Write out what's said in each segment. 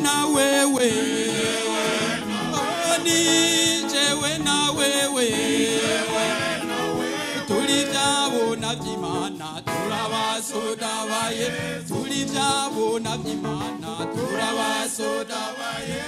na wewe ni jewe na wewe tulivyabona vy'Imana turabasodabaye tulivyabona vy'Imana turabasodabaye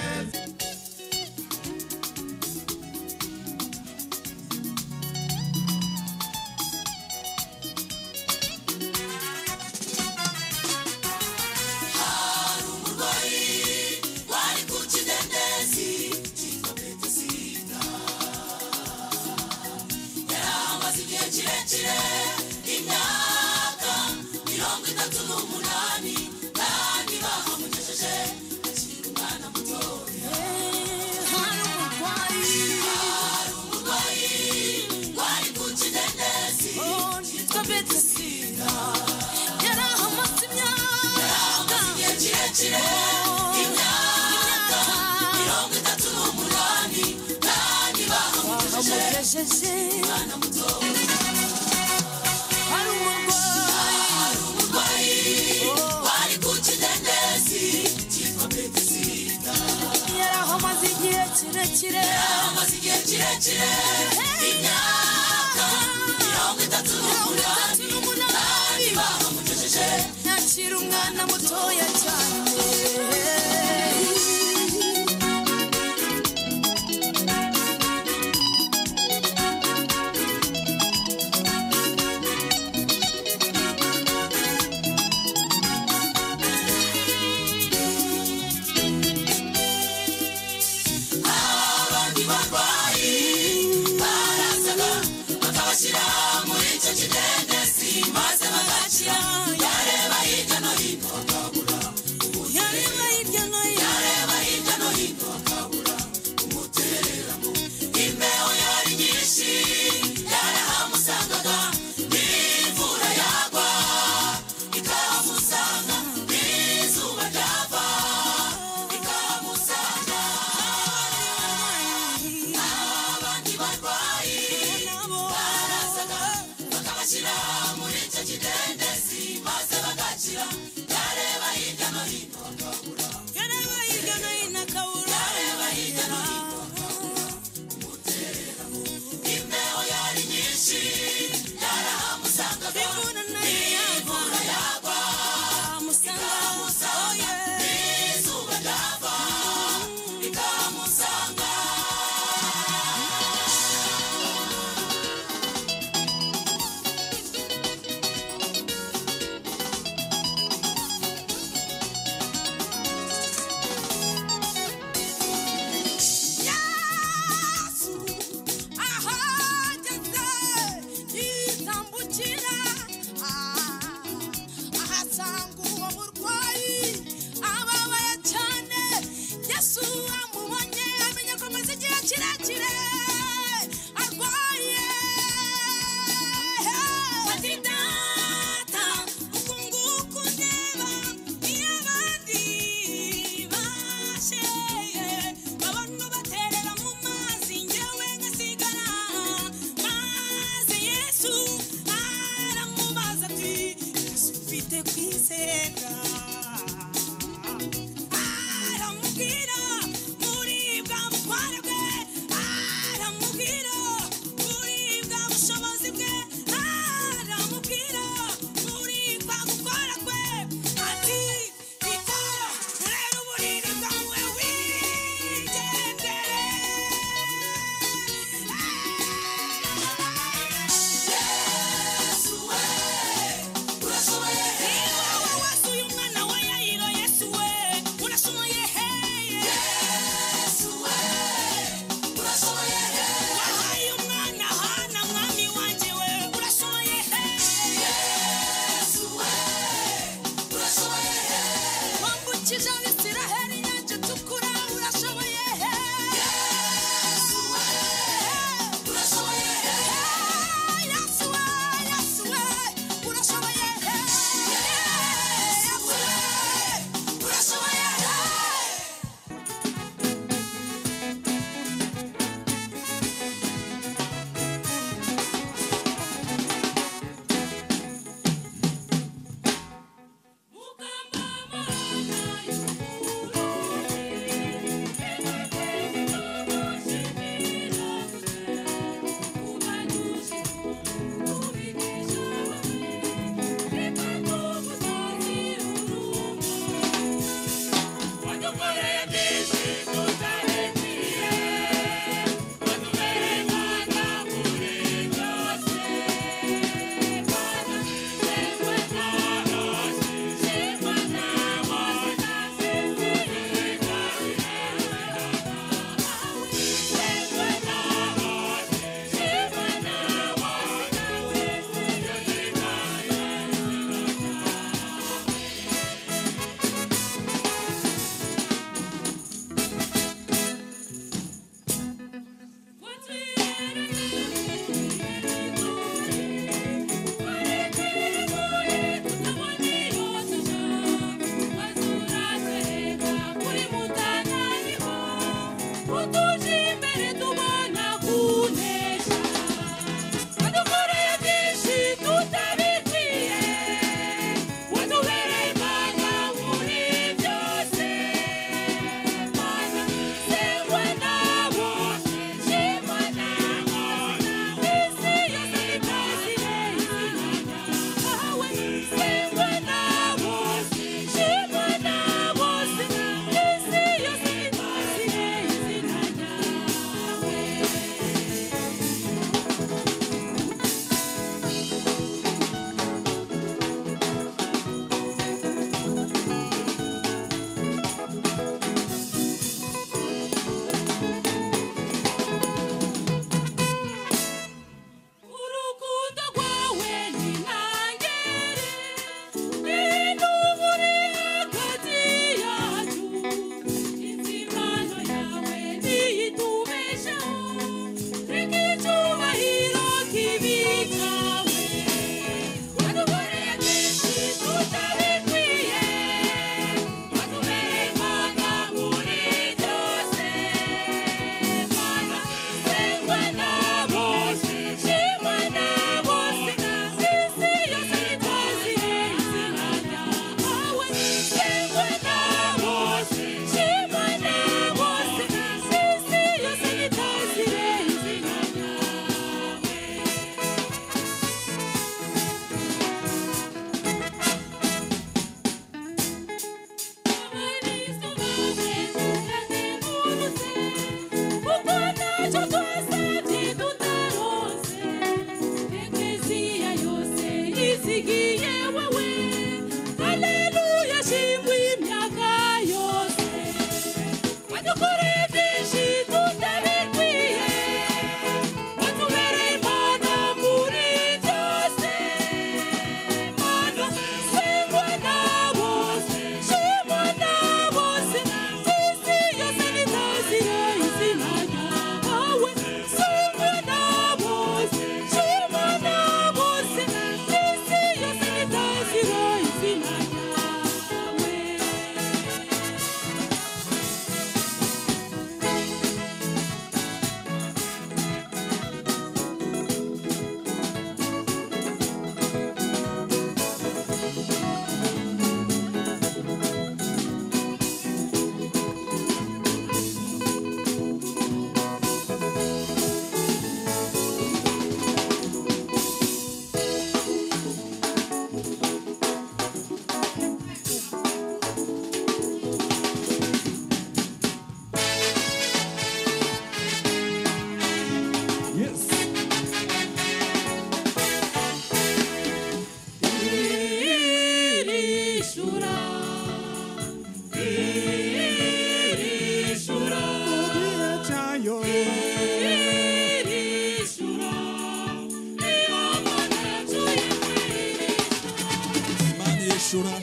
irishura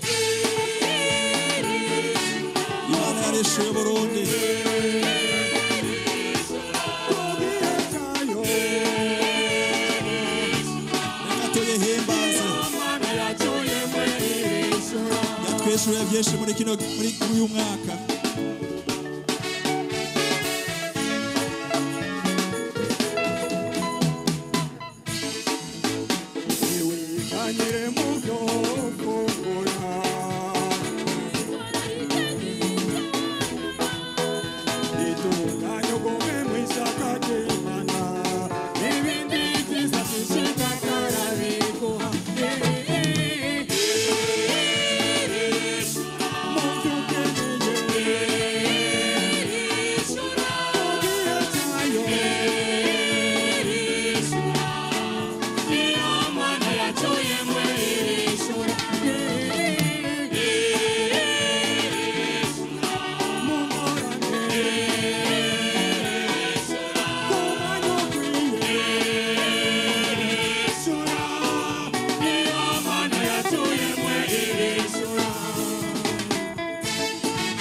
Imana yarishuye Burundi reka tuyihimbaze yatwishuye byinshi muri uyu mwaka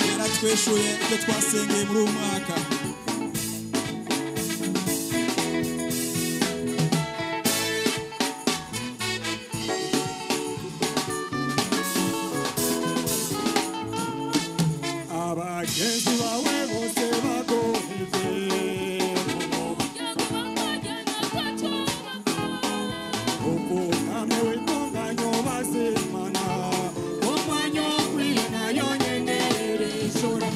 yaratwishuye ibyo twasengeye muri uyu mwaka abagenzi bawe bose bagoheze ubwami w'intungane bazimana umwanya wo kwihana yonyine irishura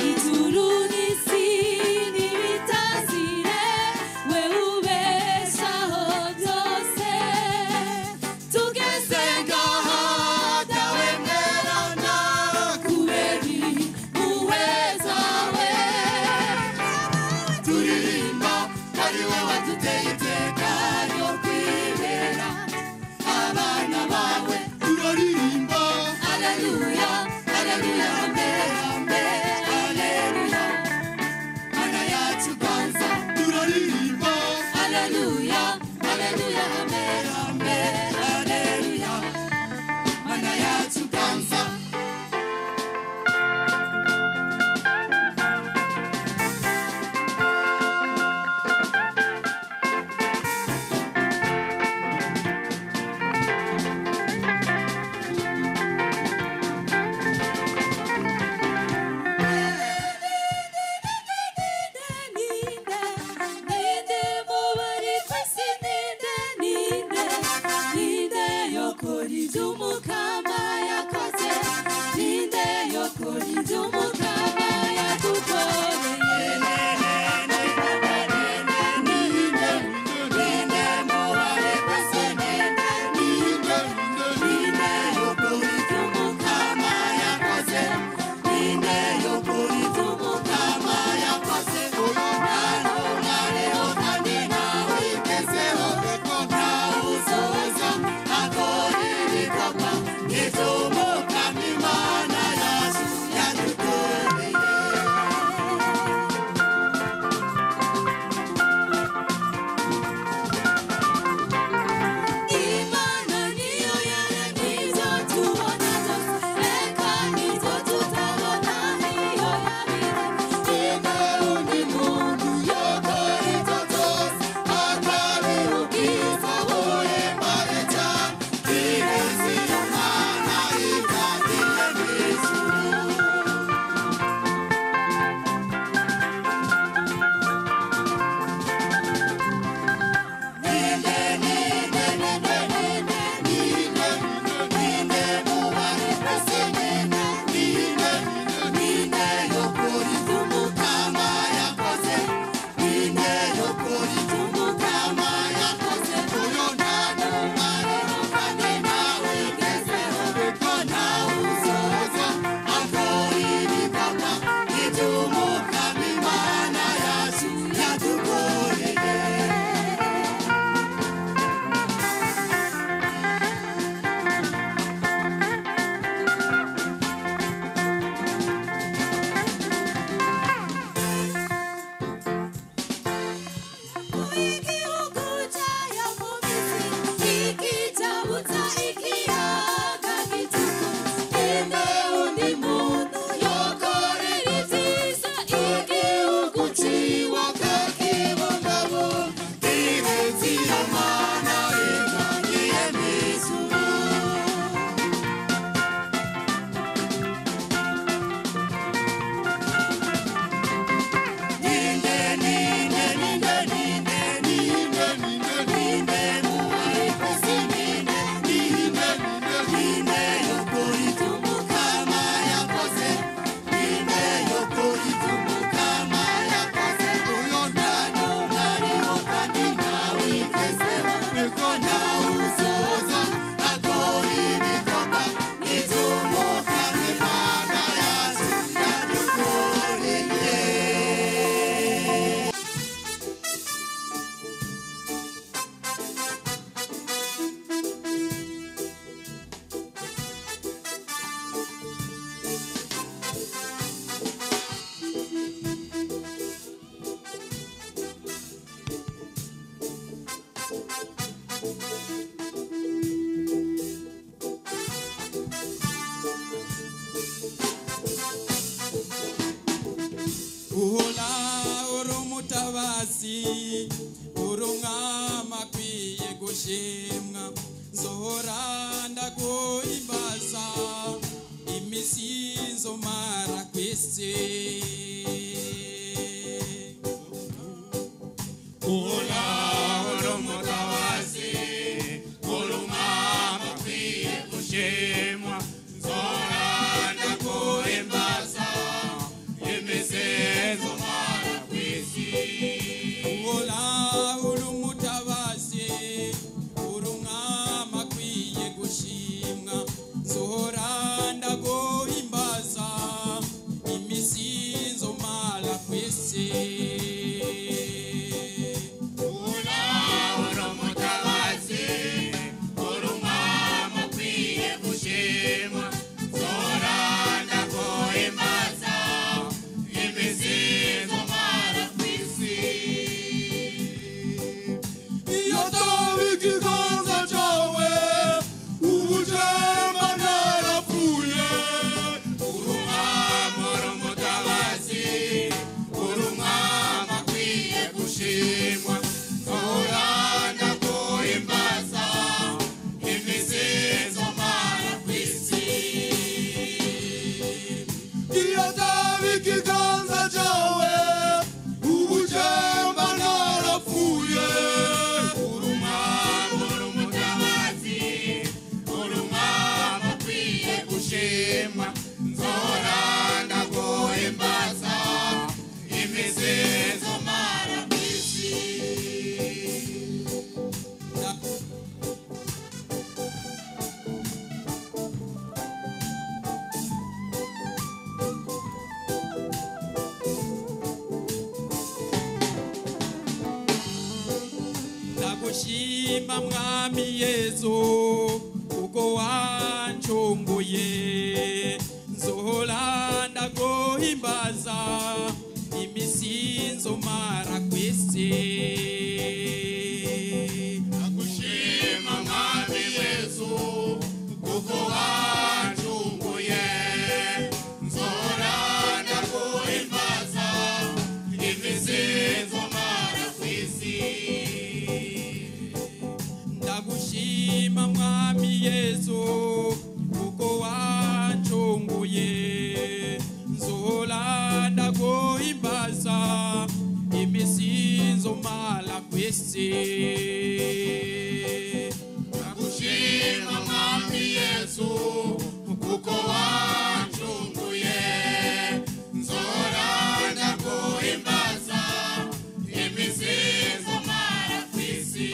Ituruni sini bitazire urumwama kwiye gushimwa nzohora ndaguhimbaza imisinzo mara kwisi urumutabazi urumwama kwiye gushimwa nzohora ndaguhimbaza imisinzo mara kwisi urumutabazi urumwama kwiye gushimwa nzohora ndaguhimbaza imisinzo mara kwisi Ndagushima mwami Yesu kuko wancunguye nzohora ndaguhimbaza imisinzo mara kwisi ndagushima mwami Yesu kuko wancunguye nzohora ndaguhimbaza imisinzo mara kwisi ndagushima mwami Yesu kuko wancunguye nzohora ndaguhimbaza imisinzo mara kwisi ndagushima mwami Yesu kuko wancunguye nzohora ndaguhimbaza imisinzo mara kwisi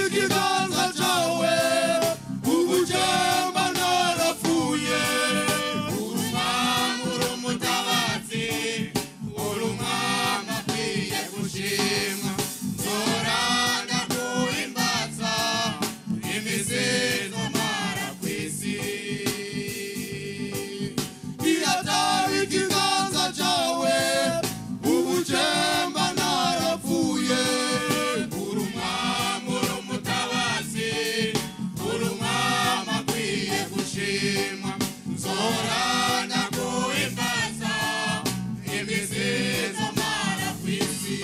ikiganza cyawe ubujemba narapfuye urumwami urumutabazi urumwami akwiye gushimwa nzohora ndaguhimbaza imisinzo mara kwisi ataba ikiganza cyawe ubujemba narapfuye urumwami urumutabazi urumwami akwiye gushimwa nzohora ndaguhimbaza imisinzo mara kwisi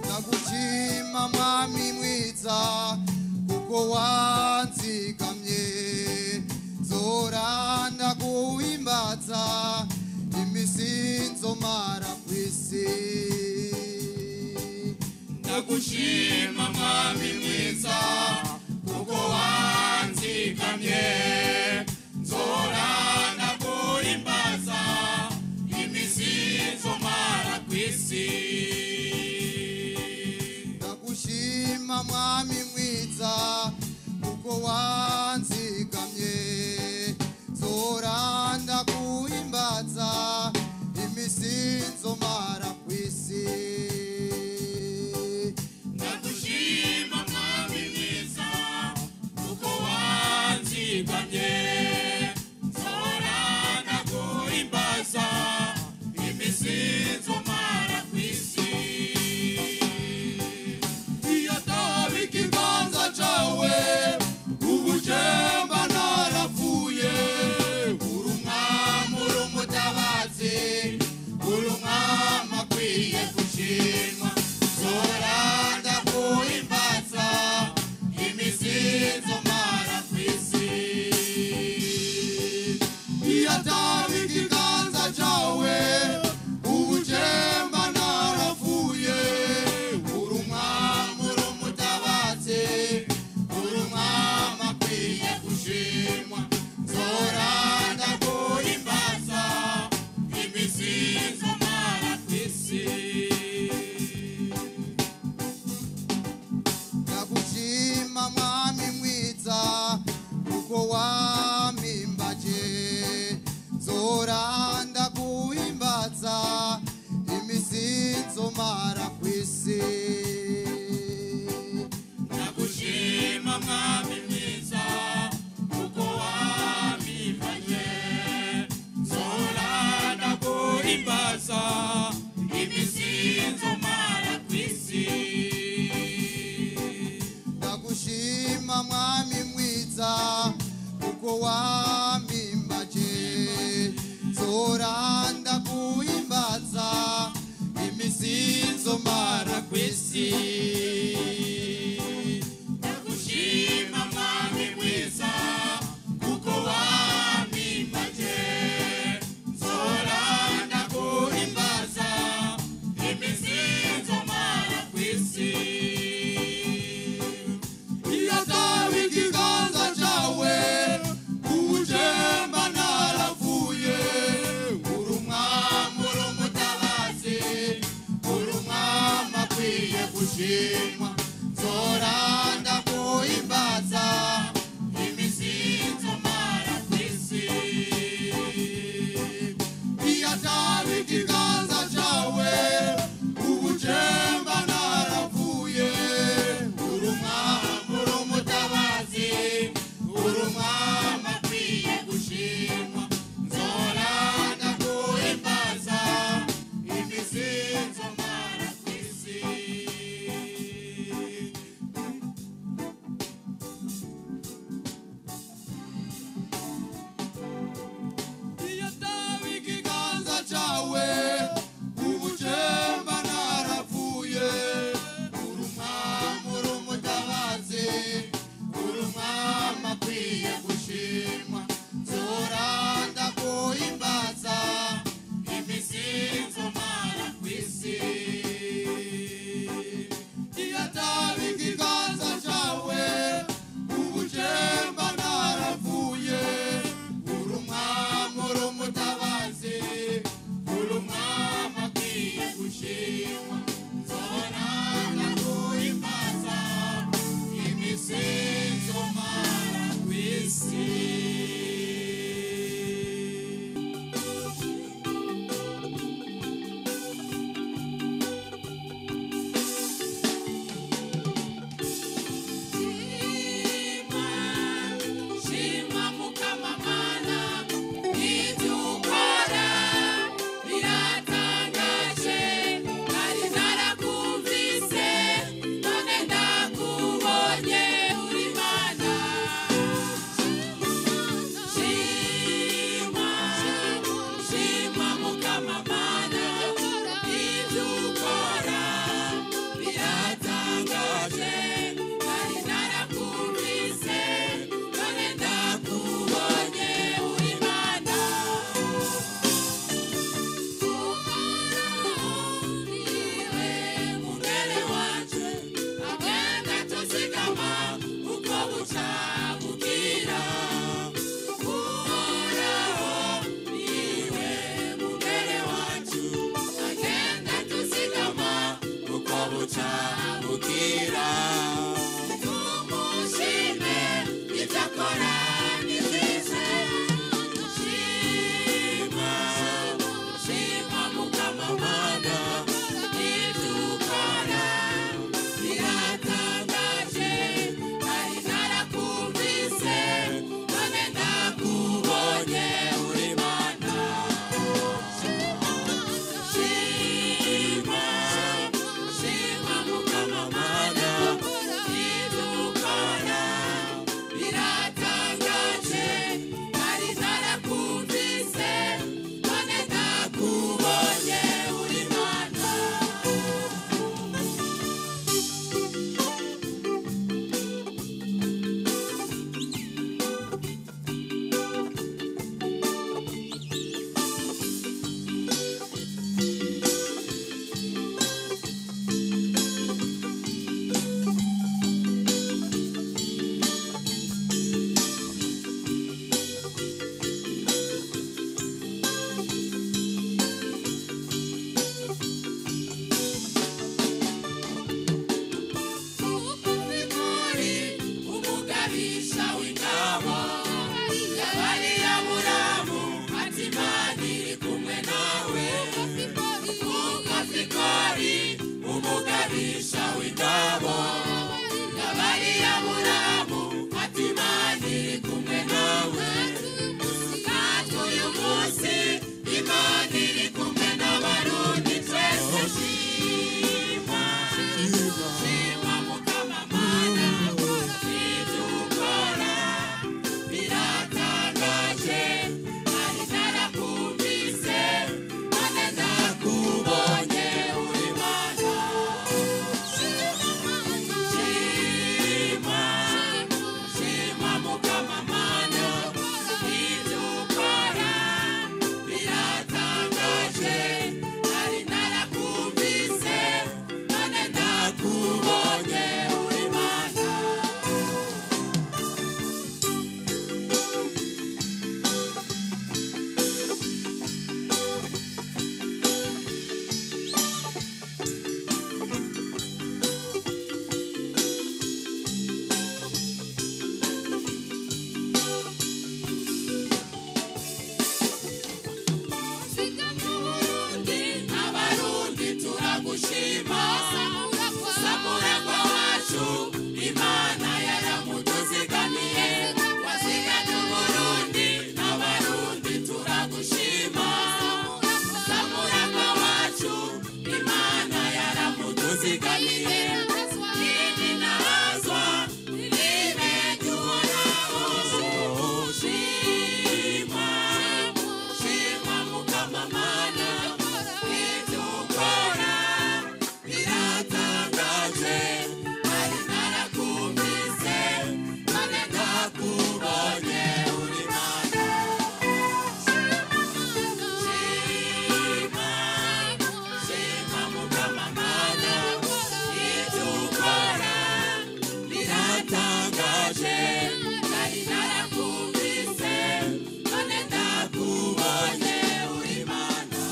ndagushima mwami mwiza kuko wanzigamye nzohora ndaguhimbaza imisinzo mara kwisi ndagushima mwami mwiza kuko wanzigamye nzohora ndaguhimbaza imisinzo mara kwisi ndagushima mwami mwiza kuko wanzigamye nzohora ndaguhimbaza imisinzo mara kwisi ndagushima mwami mwiza kuko wanzigamye nzohora ndaguhimbaza imisinzo mara kwisi kw'isi. Ndagushima mwami mwiza kuko wampimaje, nzora ndaguhimbaza iminsi nzomara kw'isi. Iyo ataba ikiganza cawe ubujemba naravuye. Uri umwami uri umutabazi, uri umwami akwiye gushimwa, nzora ndaguhimbaza iminsi nzomara kw'isi. Iyo ataba ikiganza cawe ubujemba naravuye. Uri umwami uri umutabazi, uri umwami akwiye gushimwa, nzora ndaguhimbaza iminsi nzomara kw'isi. Iyo ataba ikiganza cawe ubujemba naravuye. Uri umwami uri umutabazi, uri umwami akwiye gushimwa, nzora ndaguhimbaza iminsi nzomara kw'isi. Iyo ataba ikiganza cawe ubujemba naravuye. Uri umwami uri umutabazi, uri umwami akwiye gushimwa, nzora ndaguhimbaza iminsi nzomara kw'isi. Shima mukama mana, ibyo ukora biratangaje, nari narakumvise none ndakubonye uri mana. Shima, shima mukama mana, ibyo ukora biratangaje, nari narakumvise none ndakubonye uri mana. Niwe mugere wanje, agenda tuzigama uko buca bukira. Uhoraho niwe mugere wanje, agenda tuzigama uko buca bukira. Tumushime ibyo akora ni byiza. Shima, shima mukama mana, ibyo ukora biratangaje, nari narakumvise none ndakubonye uri mana. Shima, shima mukama mana, tuzigamire ninazwa nimejuhoraho shima shima mukama mana ibyo ukora biratangaje ari narakumvise none ndakubonye uri mana shima shima mukama mana ibyo ukora biratangaje ari narakumvise none ndakubonye uri mana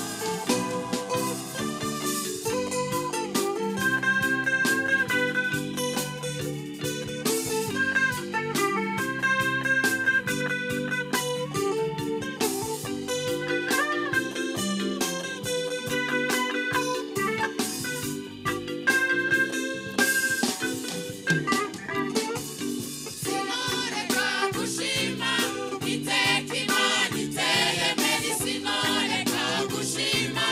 sinoreka gushima iteka imana iteye mbere sinoreka gushima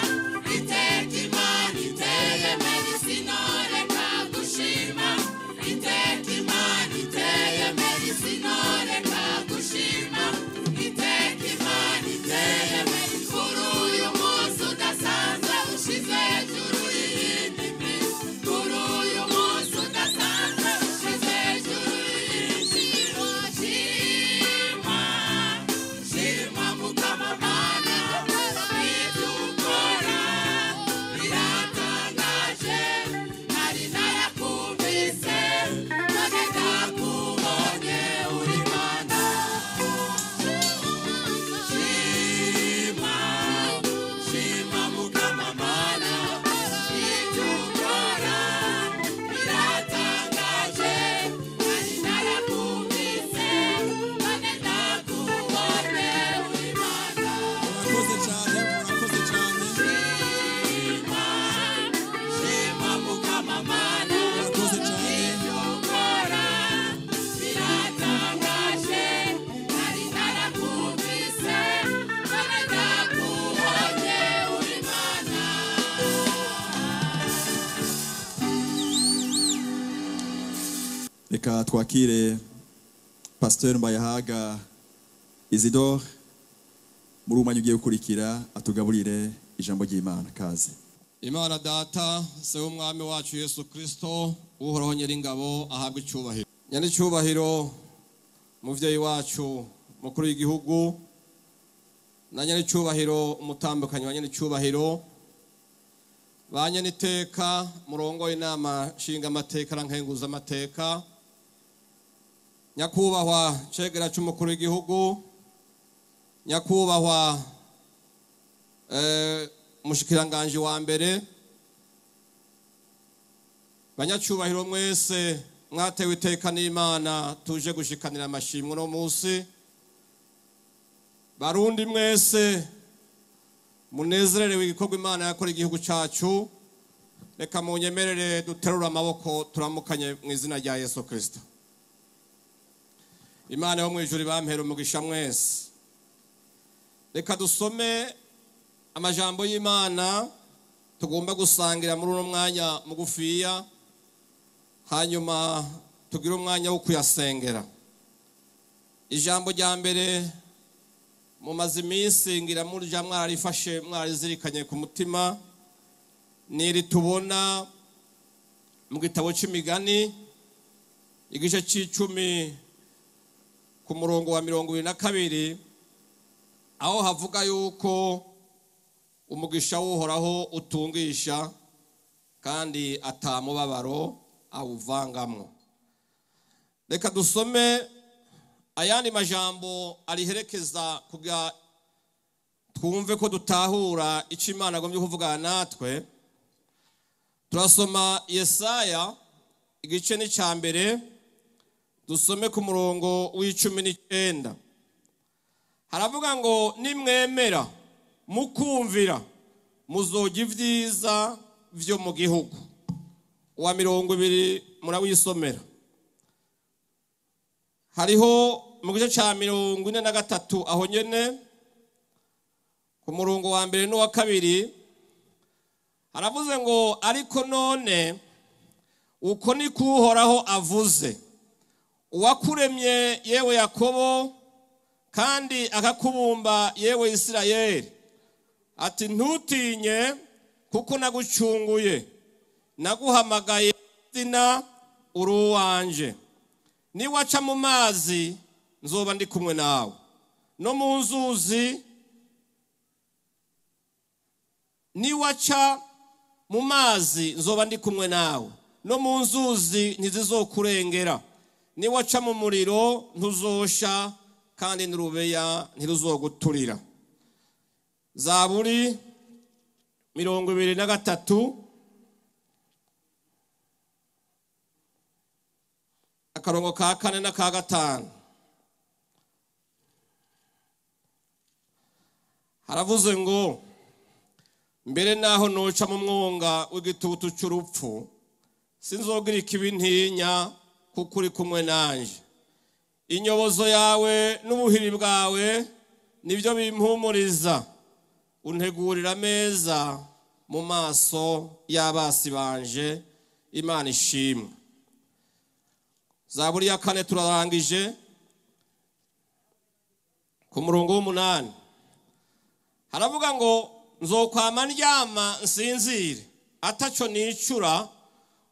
iteka imana iteye mbere sinoreka gushima iteka imana iteye mbere sinoreka gushima iteka imana iteye mbere kuri uyu munsi udasanzwe ushize hejuru y'iyindi minsi kuri uyu munsi udasanzwe ushize hejuru y'iyindi shima shima mukama mana ibyo ukora biratangaje nari narakumvise none ndakubonye uri mana shima shima mukama mana ibyo ukora biratangaje nari narakumvise none ndakubonye uri mana murakoze cyane shima shima mukama mana murakoze cyane ibyo ukora biratangaje nari narakumvise none ndakubonye uri mana reka twakire Pasteur Mbayahaga Isidore muri umwanya ugiye gukurikira atugaburire ijambo ry'Imana kaze. Imana data se w'umwami wacu Yesu Kristo uhoraho nyir'ingabo ahabwa icyubahiro nyane icyubahiro muvyeyi wacu mukuru w'igihugu na nyane icyubahiro umutambukanyi wa nyane icyubahiro banye niteka murongo w'inama nshinga amateka rankenguza amateka nyakubahwa cegera cy'umukuru w'igihugu nyakubahwa mushikiranganje wa mbere banyacyubahiro mwese mwatewe iteka n'Imana tuje gushikanira amashimwe no munsi barundi mwese munezererewe igikorwa Imana yakora igihugu cyacu reka munyemerere duterura amaboko turamukanye mu izina rya Yesu Kristo Imana yo mu ijuru bampera umugisha mwese reka dusome amajambo y'Imana tugomba gusangira muri uno mwanya mugufiya hanyuma tugira umwanya wo kuyasengera ijambo rya mbere mu mazimisi ngira muri jamwe arifashe mwarizirikanye ku mutima niri tubona mu gitabo c'imigani igice c'icumi ku murongo wa 22 aho havuga yuko umugisha w'uhoraho utungisha kandi atamubabaro awuvangamwo reka dusome ayandi majambo ariherekeza kugira twumve ko dutahura icyo Imana agombye kuvugana natwe turasoma Yesaya igice ni ca mbere dusome ku murongo w'19 haravuga ngo nimwemera mukumvira muzoga ivyiza vyo mu gihugu wa 20 murawisomera hariho mu gice ca 43 aho nyene ku murongo wa mbere no wa kabiri haravuze ngo ariko none uko ni kuhoraho avuze, uwakuremye yewe Yakobo kandi akakubumba yewe Isirayeli, ati ntutinye kuko nagucunguye, naguhamagaye izina uri uwanje. Niwaca mu mazi nzoba ndi kumwe nawe, no mu nzuzi niwaca mu mazi nzoba ndi kumwe nawe, no mu nzuzi ntizizokurengera. Niwaca mu muriro ntuzosha, kandi n'urubeya ntiruzoguturira. Zaburi 23 akarongo ka 4 na ka 5 haravuze ngo, mbere naho noca mu mwonga w'igitutu cy'urupfu, sinzogira ikibi ntinya, kuko uri kumwe nanje. Inyobozo yawe n'ubuhiri bwawe nibyo bimpumuriza. Untegurira ameza mu maso y'abasi banje. Imana ishimwe. Zaburi ya 4 turarangije ku murongo w'8 haravuga ngo, nzokwama ndyama nsinzire ataco nicura,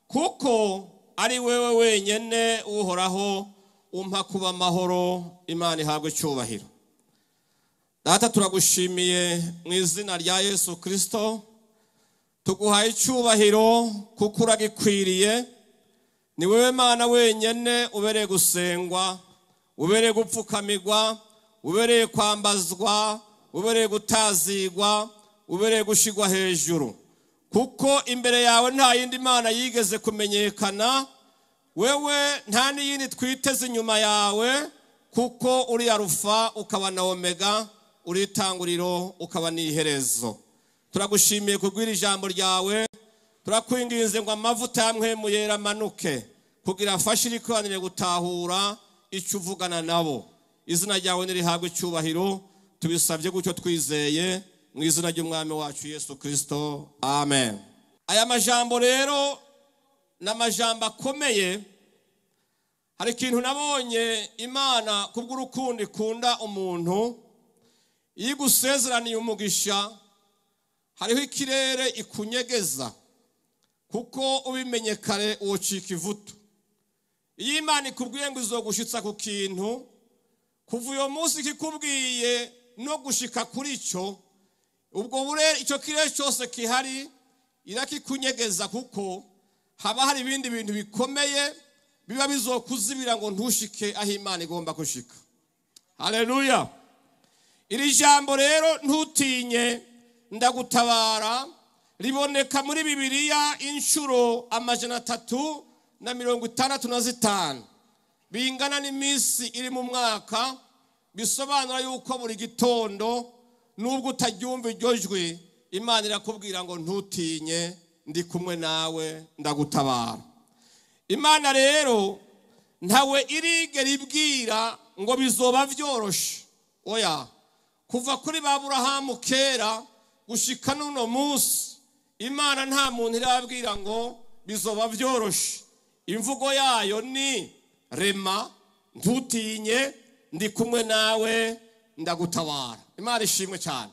kuko ari wewe wenyene uhoraho umpa kuba amahoro. Imana ihabwe icyubahiro. Data, turagushimiye mu izina rya Yesu Kristo, tuguhaye icyubahiro kuko uragikwiriye. Ni wewe Mana wenyene ubereye gusengwa, ubereye gupfukamirwa, ubereye kwambazwa, ubereye gutazigwa, ubereye gushigwa hejuru, kuko imbere yawe nta yindi Mana yigeze kumenyekana. Wewe nta n'iyindi twiteze inyuma yawe, kuko uri Alufa ukaba na Omega, uri itanguriro ukaba n'iherezo. Turagushimiye kubwira ijambo ryawe, turakwinginze ngo amavuta yamwe yera amanuke, kugira afashe ikoranire gutahura icyo uvugana nabo. Izina ryawe nirihabwe icyubahiro, tubisabye gutyo twizeye mu izina ry'umwami wacu Yesu Kristo, amen. Aya majambo rero n'amajambo akomeye. Hari ikintu nabonye Imana kubw'urukundo ikunda umuntu, iyo igusezeraniye umugisha hariho ikirere ikunyegeza, kuko ubimenye kare uwocika ivutu. Iyo Imana ikubwiye ngo izogushitsa ku kintu, kuva uyo munsi kikubwiye no gushika kuri cyo, ubwo burere icyo kirere cyose kihari irakikunyegeza, kuko haba hari ibindi bintu bikomeye biba bizokuzibira ngo ntushike aho Imana igomba gushika. Haleluya. Iri jambo rero ntutinye ndagutabara riboneka muri Bibiliya inshuro 365, bingana n'iminsi iri mu mwaka. Bisobanura yuko buri gitondo nubwo utaryumva iryo jwi, Imana irakubwira ngo ntutinye, ndi kumwe nawe, ndagutabara. Imana rero ntawe irigera ibwira ngo bizoba byoroshe. Oya, kuva kuri Aburahamu kera gushika n'uno munsi, Imana nta muntu irabwira ngo bizoba byoroshe. Imvugo yayo ni rema, ntutinye, ndi kumwe nawe, ndagutabara. Imana ishimwe cyane.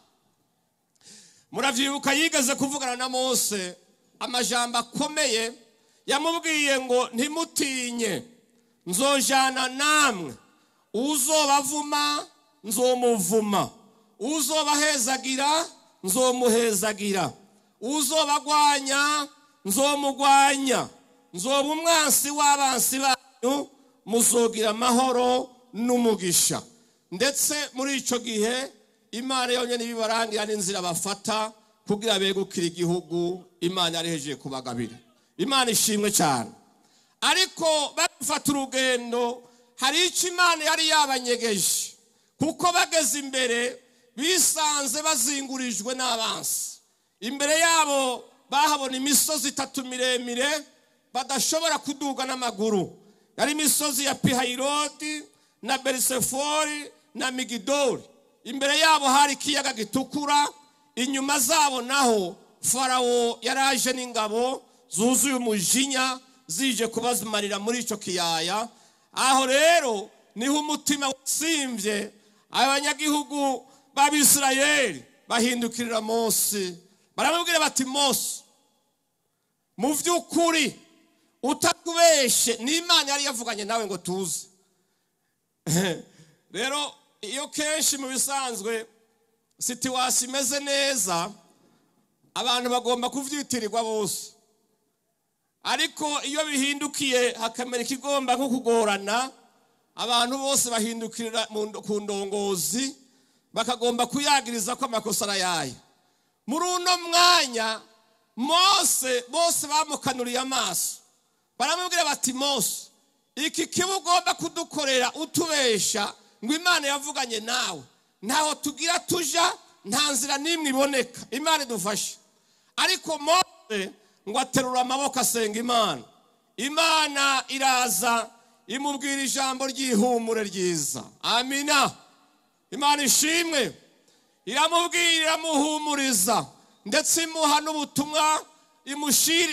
Muravyibuka yigeze kuvugana na Mose amajambo akomeye, yamubwiye ngo ntimutinye, nzojana namwe, uzobavuma nzomuvuma, uzobahezagira nzomuhezagira, uzobagwanya nzomugwanya, nzoba umwansi w'abansi banyu, muzogira amahoro n'umugisha. Ndetse muri ico gihe Imana yonyene ibibarangira n'inzira bafata kugira begukira igihugu Imana yareheje kubagabira. Imana ishimwe cyane. Ariko bafata urugendo, hari icyo Imana yari yabanyegeje, kuko bageze imbere bisanze bazingurijwe n'abansi. Imbere yabo bahabona imisozi 3 miremire badashobora kuduga n'amaguru. Yari imisozi ya Pihayiroti na Berisefori na Migidoli. Imbere yabo hari ikiyaga gitukura, inyuma zabo naho Farawo yaraje n'ingabo zuzuye umujinya zije kubazimarira muri ico kiyaya. Aho rero niho umutima wasimvye, abanyagihugu b'Abisirayeli bahindukirira Mose, baramubwira bati Mose, mu vy'ukuri utakubeshe n'Imana yari yavuganye nawe ngo tuze. Rero iyo kenshi mu bisanzwe situation imeze neza, abantu bagomba kuvyitirirwa bose, ariko iyo bihindukiye hakamera ikigomba nko kugorana, abantu bose bahindukirira ku ndongozi bakagomba kuyagiriza ko amakosa arayaye. Muri uno mwanya Mose bose bamukanuriye amaso, baramubwira bati Mose, iki kibugomba kudukorera utubesha ngo Imana yavuganye nawe, ntaho tugira tuja, nta nzira nimwe iboneka, Imana idufashe. Ariko Mose ngo aterura amaboko asenga Imana. Imana iraza imubwira ijambo ry'ihumure ryiza. Amina. Imana ishimwe. Iramubwira, iramuhumuriza, ndetse imuha n'ubutumwa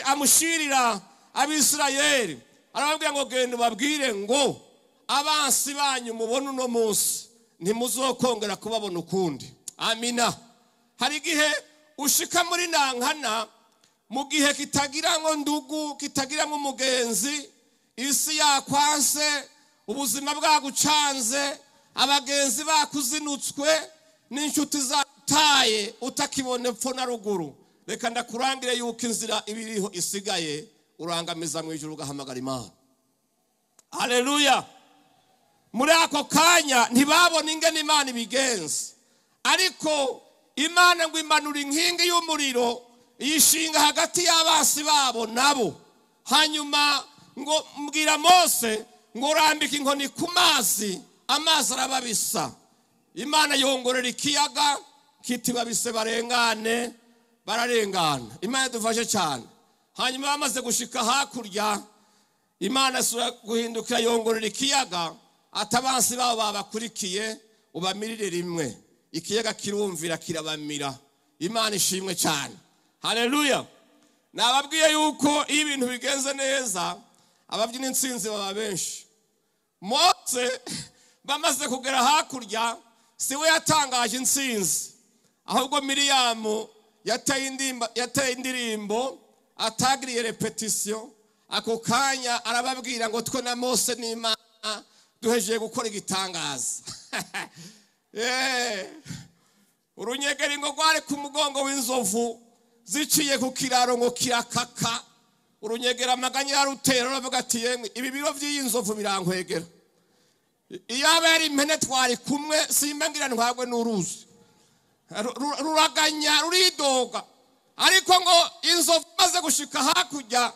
amushirira Abisirayeli. Arababwira ngo genda ubabwire ngo abansi banyu mubona uno munsi ntimuzokongera kubabona ukundi. Amina. Hari igihe ushika muri nankana, mu gihe kitagira ngo ndugu, kitagira ngo umugenzi, isi yakwanse, ubuzima bwagucanze, abagenzi bakuzinutswe, n'inshuti zataye utakibone epfo na ruguru. Reka ndakurangire yuko inzira ibiriho isigaye, urangamiza mu ijuru ugahamagara Imana. Haleluya. Muri ako kanya ntibabona ingene Imana ibigenza, ariko Imana ngo imanura inkingi y'umuriro yishinga hagati y'abasi babo nabo. Hanyuma ngo mbwira Mose ngo urambike inkoni ku mazi, amazi arababisa. Imana yongorera ikiyaga kiti babise barengane, bararengana. Imana dufashe cyane. Hanyuma bamaze gushika hakurya, Imana asura guhindukira yongorera ikiyaga, atabansi babo babakurikiye ubamirire rimwe. Ikiyaga kirumvira kirabamira. Imana ishimwe cyane. Haleluya. Nababwiye yuko ibintu bigenze neza ababyina intsinzi baba benshi. Mose bamaze kugera hakurya, siwe yatangaje intsinzi, ahubwo Miriyamu yateye indirimbo atagiriye repetition. Ako kanya arababwira ngo twe na Mose n'Imana duhejeje gukora igitangaza. Urunyegeri ngo rwari ku mugongo w'inzovu ziciye ku kiraro ngo kirakaka. Urunyegera amaganya yarutera, aravuga ati yemwe ibi biro by'iyi nzovu birankwegera. Iyo abari impene twari kumwe simba ngira ntwagwe n'uruzi. Ruraganya ruridoga. Ariko ngo inzovu maze gushika hakurya,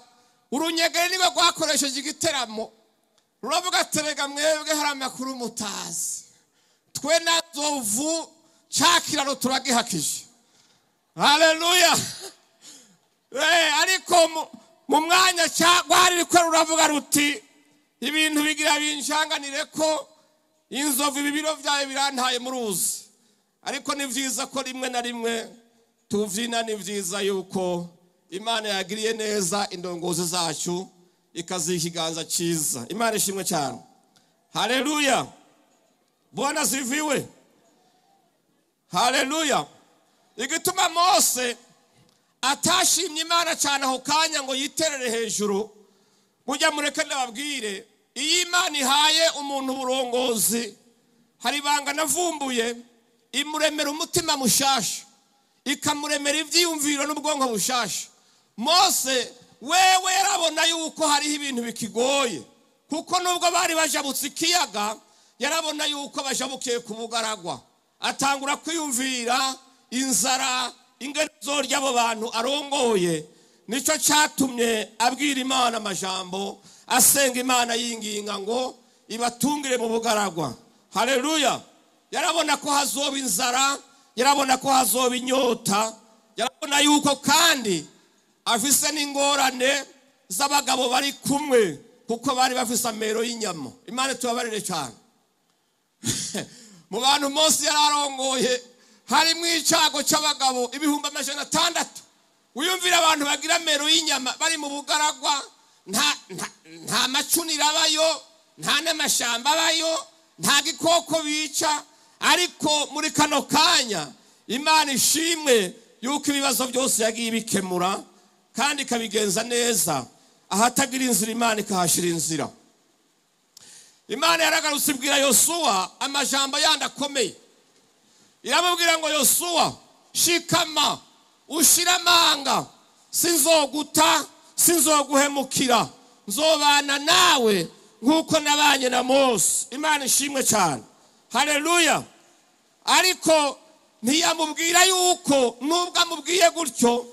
urunyegeri niwe rwakoresheje igiteramo. Ruravuga ati rega mwebwe hari amakuru mutazi, twe na nzovu cakiraro turagihakije. Haleluya. Ariko mu mwanya cyagwari riko ruravuga ruti ibintu bigira binshanganire ko inzovu ibibiro byawe birantaye mu ruzi. Ariko ni vyiza ko rimwe na rimwe tuvyina, ni vyiza yuko Imana yagiriye neza indongozi zacu ikaziha ikiganza cyiza. Imana ishimwe cyane. Haleluya. Bwana sifiwe. Haleluya. Igituma Mose atashimye Imana cyane aho kanya ngo yiterere hejuru, mujya mureke ndababwire, iyi Imana ihaye umuntu uburongozi, hari banga navumbuye, imuremera umutima mushasha, ikamuremera ivyiyumviro n'ubwonko bushasha. Mose wewe yarabona yuko hariho ibintu bikigoye, kuko nubwo bari bajabutse ikiyaga, yarabona yuko bajabukiye ku bugaragwa. Atangura kwiyumvira inzara ingene zorya abo bantu arongoye. Nico cyatumye abwira Imana amajambo, asenga Imana yinginga ngo ibatungire mu bugaragwa. Haleluya. Yarabona ko hazoba inzara, yarabona ko hazoba inyota, yarabona yuko kandi afise n'ingorane z'abagabo bari kumwe, kuko bari bafise amero y'inyama. Imana tubabarire cyane. Mu bantu Mose yararongoye hari mwicago cy'abagabo 600. Uyumvira abantu bagira amero y'inyama bari mu bugaragwa, nta macunira abayo, nta n'amashamba abayo, nta gikoko bica. Ariko muri kano kanya Imana ishimwe yuko ibibazo byose yagiye bikemura kandi ikabigenza neza. Ahatagira inzira Imana ikahashira inzira. Imana yaragarutse ibwira Yosuwa amajambo yandi akomeye. Iramubwira ngo Yosuwa, shikama ushira amanga, sinzoguta sinzoguhemukira, nzobana nawe nkuko nabanye na Mose. Imana ishimwe cyane, haleluya. Ariko ntiyamubwira yuko nubwo amubwiye gutyo,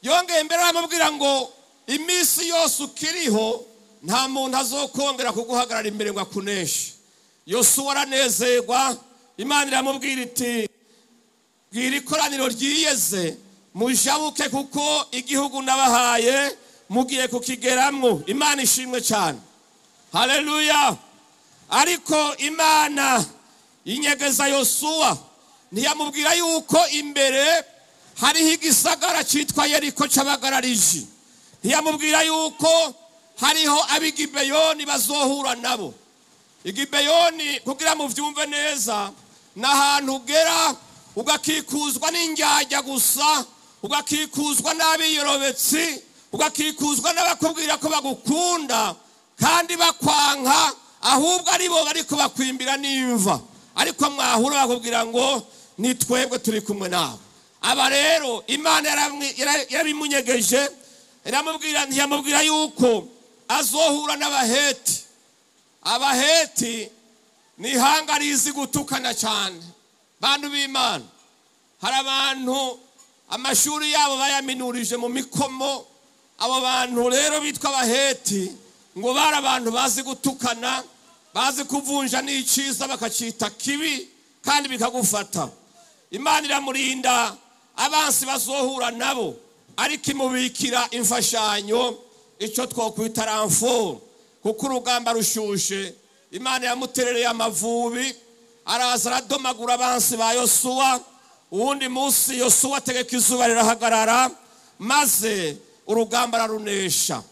yongeye mbere aramubwira ngo iminsi yose ukiriho nta muntu azokongera kuguhagarara imbere ngo akuneshe. Yosuwa aranezerwa. Imana iramubwira iti bwira ikoraniro ryiyeze mujabuke kuko igihugu nabahaye mugiye kukigeramwo. Imana ishimwe cyane, haleluya. Ariko Imana inyegeza Yosuwa, ntiyamubwira yuko imbere hariho igisagara cyitwa Yeriko c'abagarariji. Ntiyamubwira yuko hariho ab'Igibeyoni bazohura nabo. Igibeyoni kugira mu vyumve neza, n'ahantu ugera ugakikuzwa n'indyarya gusa, ugakikuzwa n'abiyorobetsi, ugakikuzwa n'abakubwira ko bagukunda kandi bakwanka, ahubwo ari bo bariko bakwimbira n'imva. Ariko mwahura bakubwira ngo ni twebwe turi kumwe nawe. Aba rero Imana yarabimunyegeje, ntiyamubwira yuko azohura n'Abaheti. Abaheti ni ihanga rizi gutukana cyane. Bantu b'Imana, hari abantu amashuri yabo bayaminurije mu mikomo. Abo bantu rero bitwa Abaheti ngo bari abantu bazi gutukana, bazi kuvunja n'iciza bakacita kibi kandi bikagufata. Imana iramurinda abansi bazohura nabo, ariko imubikira imfashanyo, icyo twokwita ramfo, kuko urugamba rushushe. Imana yamuterereye amavubi, araza aradomagura abansi ba Yosuwa. Uwundi munsi Yosuwa ategeka izuba rirahagarara, maze urugamba ararunesha.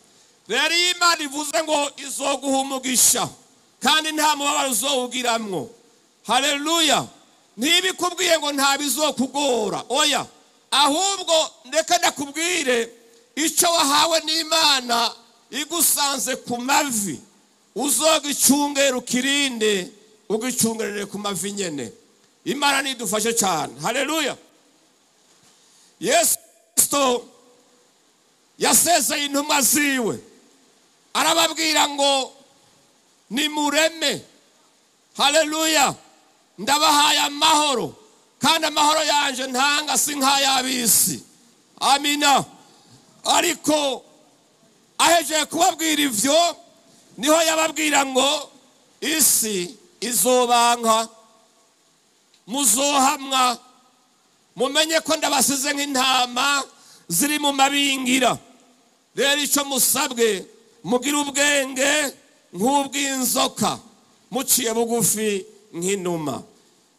Rero Imana ivuze ngo izoguha umugisha kandi nta mubabaro uzowugiramwo, haleluya. Ntibikubwiye ngo nta bizokugora, oya, ahubwo ndeka ndakubwire icyo wahawe n'Imana igusanze ku mavi, uzogicungera ukirinde, ugicungerere ku mavi nyene. Imana nidufashe cyane, haleluya. Yesu Kristo yasezeye intumwa ziwe, arababwira ngo nimureme, haleluya, ndabahaye amahoro kandi amahoro yanje ntanga si nk'ay'ab'isi. Amina. Ariko ahejeje kubabwira ivyo, niho yababwira ngo isi izobanka, muzohamwa, mumenye ko ndabasize nk'intama ziri mu mabingira. Rero icyo musabwe, mugira ubwenge nk'ubw'inzoka, muciye bugufi nk'inuma.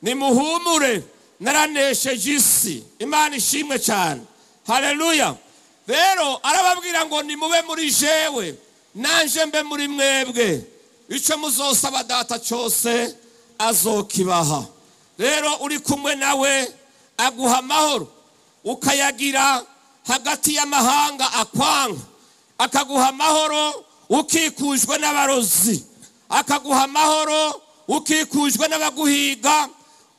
Nimuhumure, naranesheje isi. Imana ishimwe cyane, haleluya. Rero arababwira ngo nimube muri jewe nanje mbe muri mwebwe, icyo muzosaba data cyose azokibaha. Rero uri kumwe nawe aguha amahoro, ukayagira hagati y'amahanga akwanga. Akaguha amahoro ukikujwe n'abarozi, akaguha amahoro ukikujwe n'abaguhiga,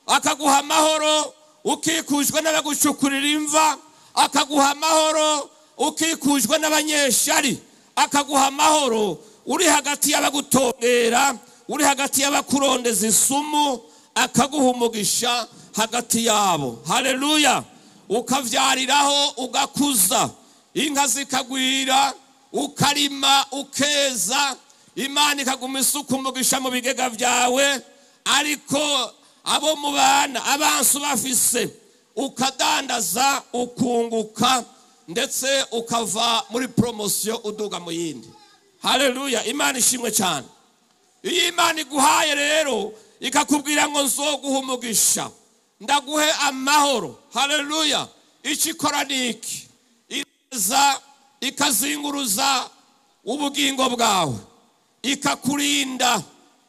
akaguha amahoro ukikujwe n'abagucukurira imva, akaguha amahoro ukikujwe n'abanyeshari, akaguha amahoro uri hagati y'abagutongera, uri hagati y'abakurondeza isumu, akaguha umugisha hagati yabo, haleluya. Ukavyariraho ugakuza, inka zikagwira, ukarima ukeza, Imana ikaguma isuka umugisha mu bigega byawe. Ariko abo mu bana abansi bafise ukadandaza ukunguka, ndetse ukava muri promosiyo uduga mu yindi, haleluya. Imana ishimwe cyane. Iyo Imana iguhaye rero ikakubwira ngo nzoguha umugisha, ndaguhe amahoro, haleluya, ikikora niki? Iraza ikazinguruza ubugingo bwawe, ikakurinda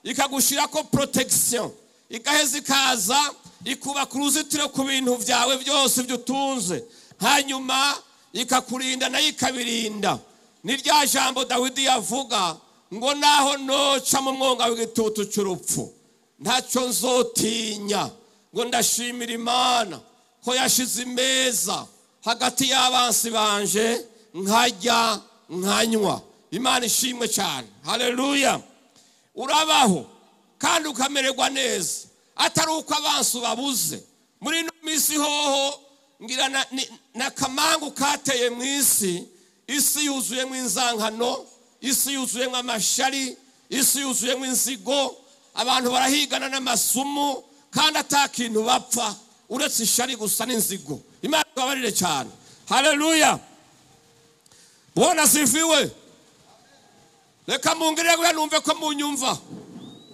ikagushirako protection, igaheza ikaza ikubaka uruzitiro ku bintu byawe byose byutunze, hanyuma ikakurinda nayo ikabirinda. Ni rya jambo Dawidi yavuga ngo naho noca mu mwonga w'igitutu cy'urupfu ntacyo nzotinya, ngo ndashimira Imana ko yashize imeza hagati y'abansi banje nkarya nkanywa. Imana ishimwe cyane, haleluya. Urabaho kandi ukamererwa neza atari uko abansi babuze. Muri no misi hoho ngira na kamangu kateye mu isi, isi yuzuyemo inzankano, isi yuzuyemo amashari, isi yuzuyemo inzigo, abantu barahigana n'amasumu kandi atakintu bapfa uretse ishari gusa n'inzigo. Imana ibabarire cyane, haleluya. Bwana sifiwe. Reka mungire ngo numve ko munyumva.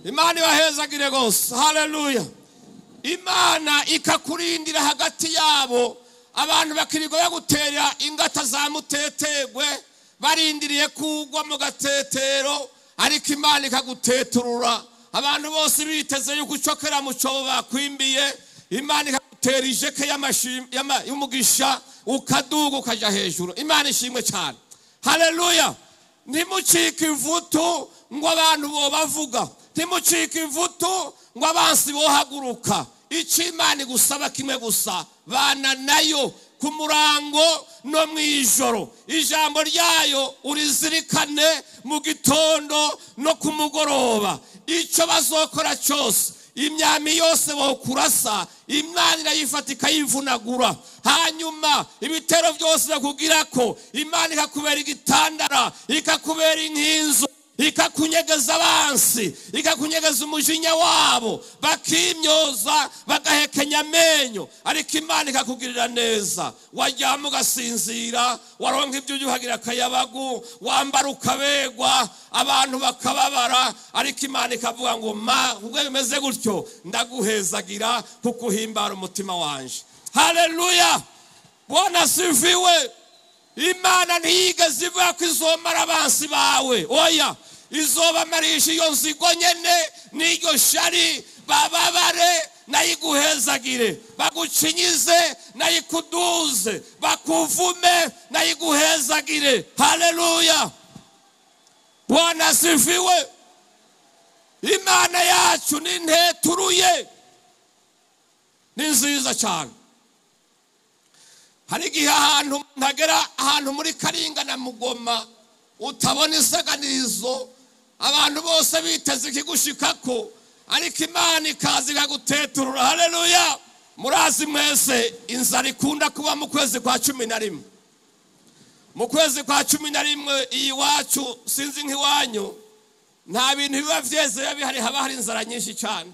Imana ibahezagire gose, haleluya. Imana ikakurindira hagati yabo abantu bakirigo yagutera ingata za mutetegwe barindiriye kugwa mu gatetero, ariko Imana ikaguteturura. Abantu bose biteze yuko ucokera mu cyobo bakwimbiye, Imana ikagutera ijeke y'umugisha ukaduga ukaja hejuru. Imana ishimwe cyane, haleluya. Ntimucike ivutu ngo abantu bo bavuga, ntimucike ivutu ngo abansi bo haguruka. Icyo Imana igusaba kimwe gusa, bana nayo ku murango no mwijoro. Ijambo ryayo urizirikane mu gitondo no ku mugoroba. Icyo bazokora cyose, imyami yose bokurasa, Imana irayifata ikayivunagura. Hanyuma ibitero byose bakugira ko, Imana ikakubera igitandara, ikakubera inkinzo, ikakunyegeza abansi, ikakunyegeza umujinya wabo, bakimyoza bagahekenya amenyo, ariko Imana ikakugirira neza. Wajyama ugasinzira, waronka ibyo uhagira akayabagu, wambara ukabegwa, abantu bakababara, ariko Imana ikavuga ngo ubwo bimeze gutyo ndaguhezagira kukuhimbara umutima wanje. Haleluya. Bwana sifiwe. Imana ntiyigeze ivuga ko izomara abansi bawe, oya, izobamarisha iyo nzigo nyene n'iryo shari, bababare nayiguhezagire, bagucinyize nayikuduze, bakuvume nayiguhezagire. Haleluya. Bwana sifiwe. Imana yacu ni nteturuye, ni nziza cyane. Hari igihe ahantu ntagera ahantu muri Karinga na Mugoma utabona isaganirizo, abantu bose biteze ikigushikako, ariko Imana ikaza ikaguteturura. Haleluya. Murazi mwese inzara ikunda kuba mu kwezi kwa 11. Mu kwezi kwa 11 iyi wacu sinzi nk'iwanyu, nta bintu biba vyeze bihari, haba hari inzara nyinshi cyane.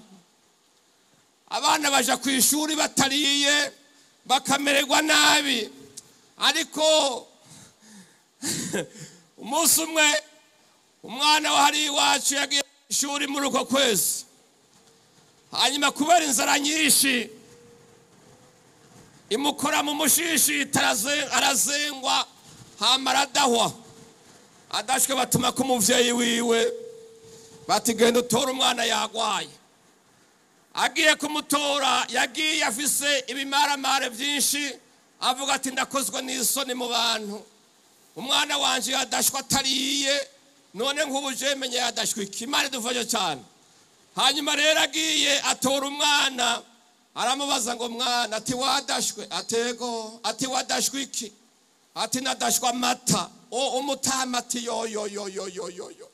Abana baja ku ishuri batariye bakamererwa nabi, ariko umunsi umwe umwana wa hari iwacu yagiye ishuri muri uko kwezi, hanyuma kubera inzara nyinshi imukora mu mushishi, arazengwa, hama aradahwa. Adashwe batuma ko umuvyeyi wiwe bati genda utora umwana yagwaye. Agiye kumutora, yagiye afise ibimaramare byinshi, avuga ati ndakozwe n'isoni mu bantu, umwana wanje yadashwa atariye, none nk'ubuje menye yadashwe iki. Imana idufashe cyane. Hanyuma rero agiye atora umwana, aramubaza ngo mwana, ati wadashwe? Atego. Ati wadashwe iki? Ati nadashwa amata. Umutama. Ati yo.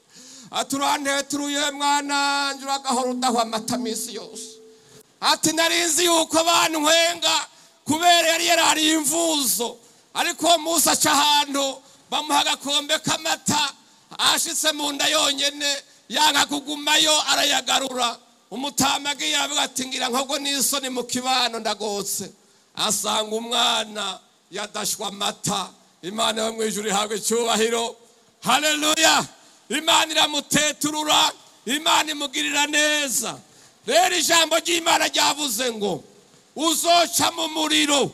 Aturanteturuye mwana njye uragahora udahwa amata misi yose. Ati narinzi yuko abantu nkwenga kubera yari yarari imvuzo, ariko uwo munsi aca ahantu bamuha agakombe k'amata, ashitse mu nda yonyene yanga kugumayo arayagarura. Umutama agiye avuga ati ngira nkogo n'isoni mu kibano ndagotse, asanga umwana yadashwa amata. Imana yo mwijuru ihabwe icyubahiro, haleluya. Imana iramuteturura, Imana imugirira neza. Rero ijambo ry'Imana ryavuze ngo uzoca mu muriro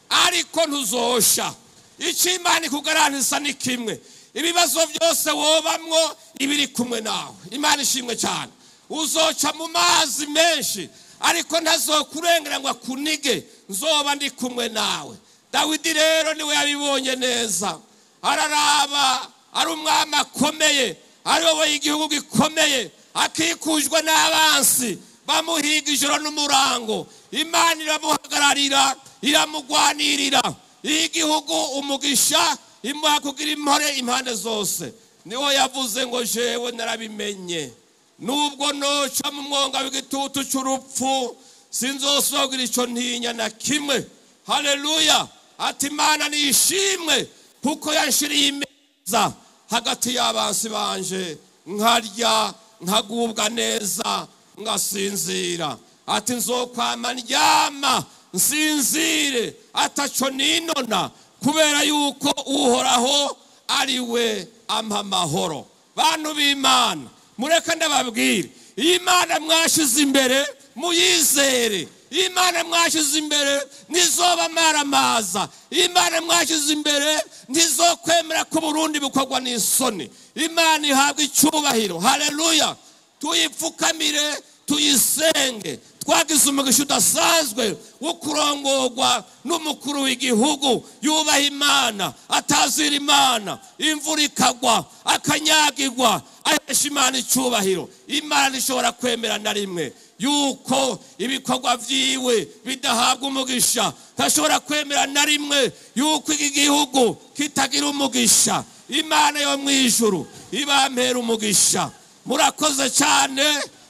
ariko ntuzosha. Icyo Imana ikugarantisa ni kimwe, ibibazo byose wobamwo ibiri kumwe nawe. Imana ishimwe cyane. Uzoca mu mazi menshi ariko ntazokurengera ngo akunige, nzoba ndi kumwe nawe. Dawidi rero niwe yabibonye neza, araraba ari umwami akomeye, ayoboye igihugu gikomeye, akikujwe n'abansi bamuhiga ijoro n'umurango. Imana iramuhagararira, iramugwanirira, igihugu umugisha, imuha kugira impore impande zose. Niho yavuze ngo jewe narabimenye, nubwo noca mu mwonga w'igitutu cy'urupfu sinzosogira icyo ntinya na kimwe. Haleluya. Ati Imana nishimwe kuko yanshiriye imeza hagati y'abansi banje, nkarya nkagubwa neza ngasinzira. Ati nzokwama ndyama nsinzire ataco ninona, kubera yuko uhoraho ari we ampa amahoro. Bantu b'Imana, mureka ndababwire, Imana mwashize imbere muyizere. Imana mwashize imbere nizoba maramaza. Imana mwashize imbere nizokwemera ko Burundi bukogwa n'isoni. Imana ihabwa icyubahiro. Haleluya. Tuyipfukamire, tuyisenge. Twagize umugisha udasanzwe wo kurongorwa n'umukuru w'igihugu yubaha Imana, atazira Imana, imvura ikagwa akanyagirwa, ahesha Imana icyubahiro. Imana ishobora kwemera na rimwe yuko ibikorwa vyiwe bidahabwa umugisha. Ntashobora kwemera na rimwe yuko iki gihugu kitagira umugisha. Imana yo mwijuru ibampera umugisha. Murakoze cyane.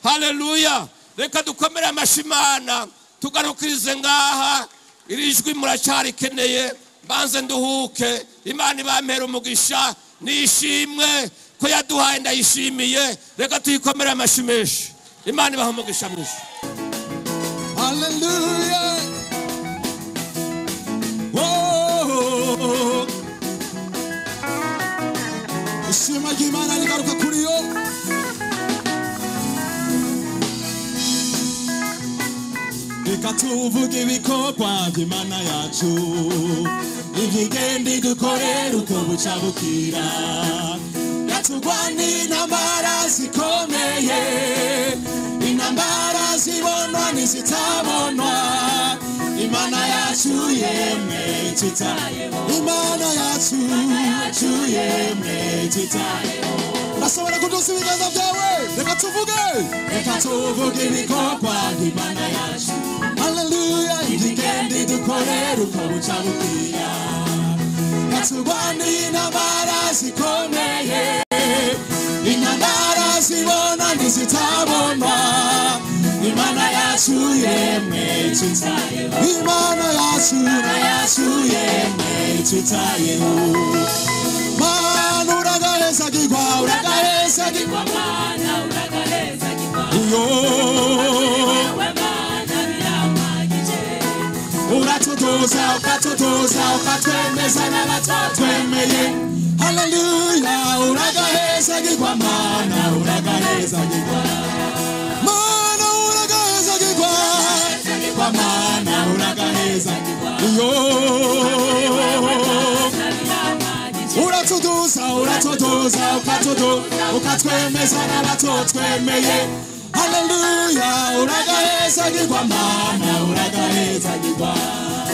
Haleluya. Reka dukomere amashimana, tugarukirize ngaha. Irijwi muracari keneye, banze nduhuke. Imana ibampera umugisha, nishimwe ko yaduhaye ndayishimiye. Reka tuyikomere amashimeshi. Imana ibaha umugisha mwinshi. Hallelujah. Whoa. Ishima ry'Imana rigaruka kuri yo. Reka tuvuge ibikorwa by'Imana yacu, iby'ingendi dukorera uko buca bukira. Yatugwaniye intambara zikomeye, intambara zibonwa n'izitabonwa. Imana yacu yemwe tutayeho, Imana yacu yemwe tutayeho. Urashobora kudusa ibiganza byawe. Reka tuvuge ibikorwa by'Imana yacu. Haleluya. Iby'ingendi dukorera uko buca bukira. Yatugwaniye intambara zikomeye, intambara zibonwa n'izitabonwa. Imana yacu yemwe tutayeho, Imana yacu yemwe tutayeho. Mana uragahezagirwa, uragahezagirwa Mana, uragahezagirwa. Wewe Mana biramagije, uratutuza ukatutuza ukatwemeza n'abatwemeye. Haleluya. Uragahezagirwa Mana, uragahezagirwa Mana, uragahezagirwa Mana, uragahezagirwa. Uratutuza ukatwemeza n'abatwemeye. Haleluya. Uragahezagirwa Mana, uragahezagirwa.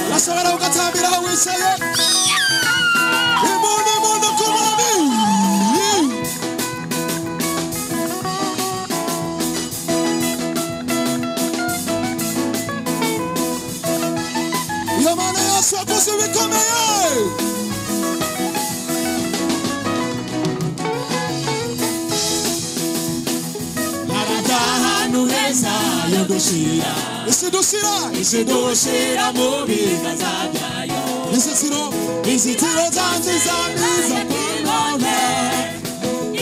Urashobora ugatambira aho wicaye. Imundu kumami. Iyo Mana yacu yakoze ibikomeye. Ahantu heza yo dushira, isidushira mu biganza byayo. Inzitiro zanje zamiza kw'inkombe,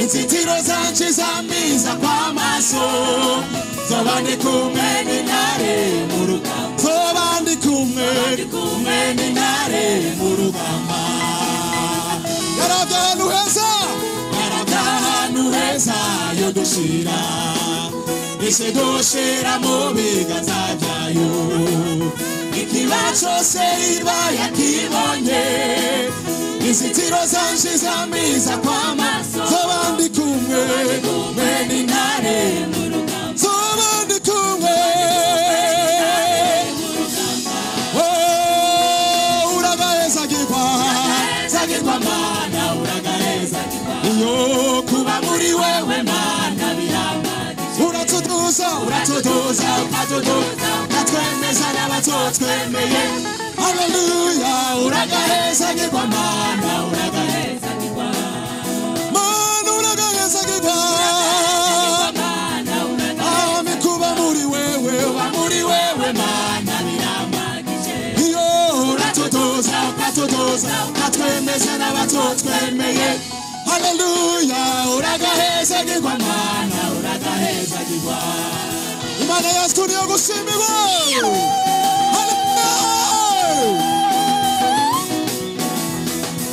inzitiro zanje zamiza kw'amaso. Zoba ndi kumwe n'intare mu rugamba, zoba ndi kumwe n'intare mu rugamba. Yarabye ahantu heza yo dushira, isidushira mu biganza byayo. Ikiba cyose iba yakibonye, inzitiro zanje zamiza kw'amaso. Zoba ndi kumwe wewe mana biramagije uratuduza uratuduza ukatuduza ukatwemeza n'abatotwemeye haleluya uragahezagirwa mana uragahezagirwa mana uragahezagirwa ami kuba muri wewe uba muri wewe mana biramagije iyo uratuduza ukatuduza ukatwemeza n'abatotwemeye haleluya uragahezagirwa mana uragahezagirwa imana yacu niyo gushimirwa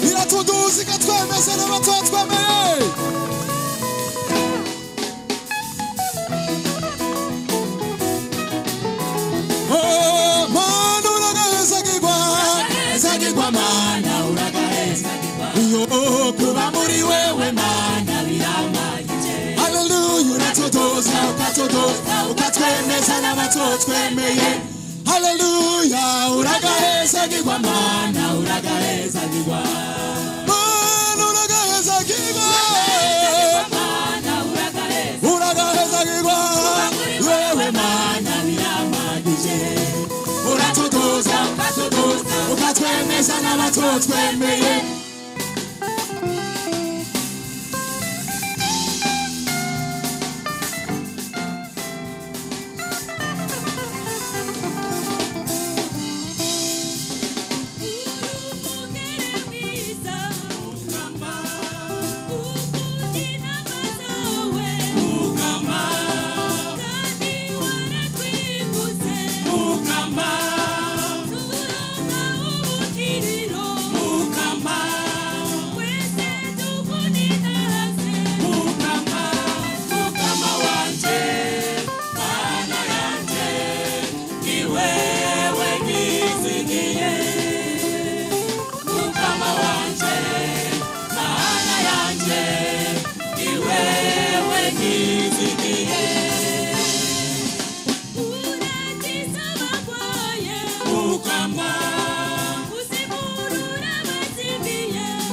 iratuduza ikatwemeza n'abatotwemeye mana uragahezagirwa hezagirwa mana uragahezagirwa iyo kuba muri wewe mana biramagije haleluya uratuduza ukatuduza ukatwemeza n'abatotwemeye haleluya uragahezagirwa mana uragahezagirwa mana uragahezagirwa uragahezagirwa wewe mana biramagije uratuduza ukatuduza ukatwemeza n'abatotwemeye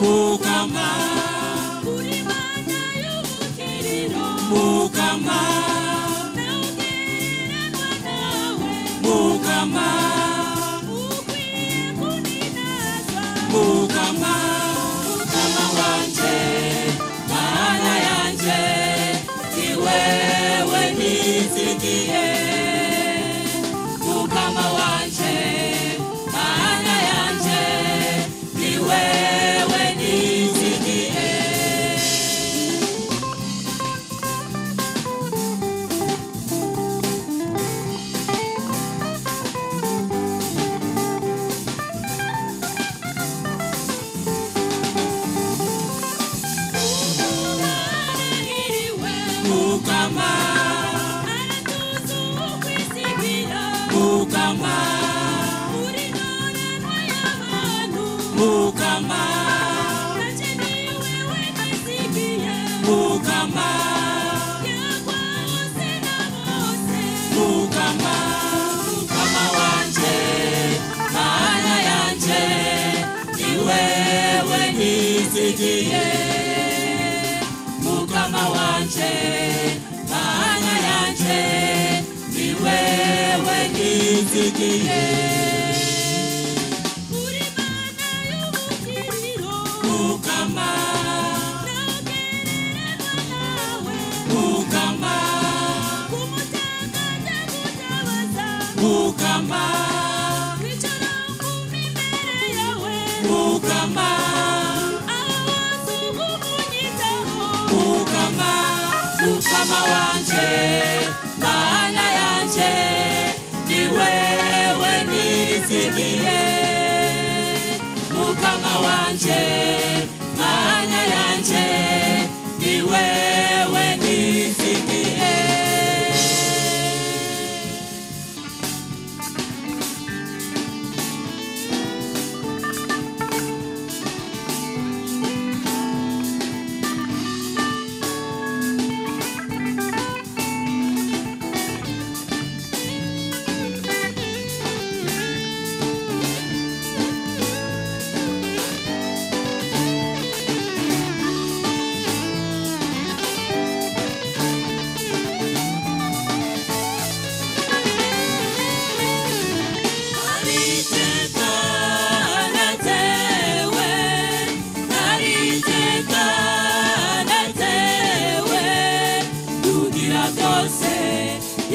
Mukama uri mana y'ubukiriro Mukama naugereranwa nawe Mukama ukwiye kuninazwa Mukama Mukama wanje mana yanje ni wewe nizigiye Mukama wanje mana yanje ni wewe nizigiye Mukama aratuzu ukwisigira Mukama uri nonanwa y'abantu Mukama naje ni wewe nisigiye Mukama yakwa hose na bose Mukama Mukama wanje mana yanje ni wewe nisigiye Mukama wanje mana yanje ni wewe nizigiye uri mana y'ubukiriro Mukama naugereranwa nawe Mukama kumutanga ndagutabaza Mukama kwicara ngumi imbere yawe Mukama Mukama wanje mana yanje ni wewe nizigiye Mukama wanje mana yanje ni wewe nizigiye